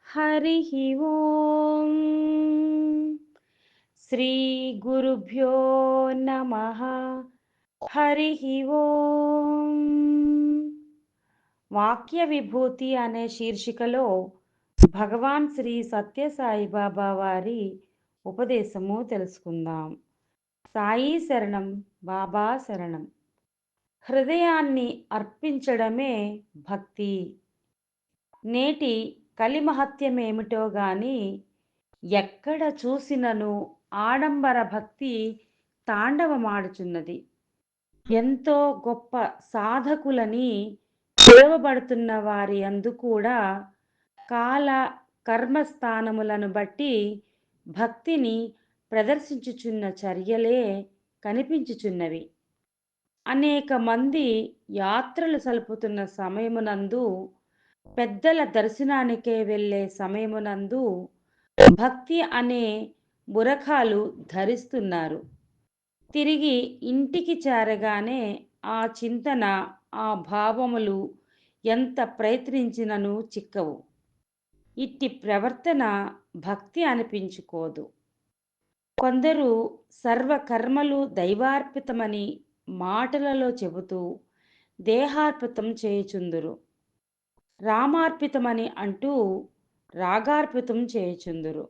హరిః ఓం. శ్రీ గురుభ్యో నమః. హరిః ఓం. వాక్య విభూతి అనే శీర్షికలో భగవాన్ శ్రీ సత్యసాయి బాబా వారి ఉపదేశము తెలుసుకుందాం. సాయి శరణం, బాబా శరణం. హృదయాన్ని అర్పించడమే భక్తి. నేటి కలిమహత్యమేమిటో గాని ఎక్కడ చూసినను ఆడంబర భక్తి తాండవమాడుచున్నది. ఎంతో గొప్ప సాధకులని పిలువబడుతున్న వారి యందు కూడా కాల కర్మస్థానములను బట్టి భక్తిని ప్రదర్శించుచున్న చర్యలే కనిపించుచున్నవి. అనేక మంది యాత్రలు సలుపుతున్న సమయమునందు, పెద్దల దర్శనానికే వెళ్ళే సమయమునందు భక్తి అనే బురఖాలు ధరిస్తున్నారు. తిరిగి ఇంటికి చేరగానే ఆ చింతన, ఆ భావములు ఎంత ప్రయత్నించినను చిక్కవు. ఇట్టి ప్రవర్తన భక్తి అనిపించుకోదు. కొందరు సర్వకర్మలు దైవార్పితమని మాటలలో చెబుతూ దేహార్పితం చేయుచుందురు. రామార్పితమని అంటూ రాగార్పితం చేయుచుందురు.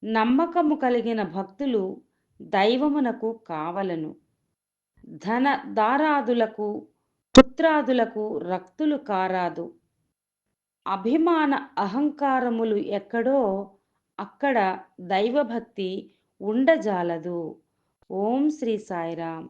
నమ్మకము కలిగిన భక్తులు దైవమునకు కావలను. ధన దారాదులకు, పుత్రాదులకు రక్తులు కారాదు. అభిమాన అహంకారములు ఎక్కడో అక్కడ దైవభక్తి ఉండజాలదు. ఓం శ్రీ సాయిరాం.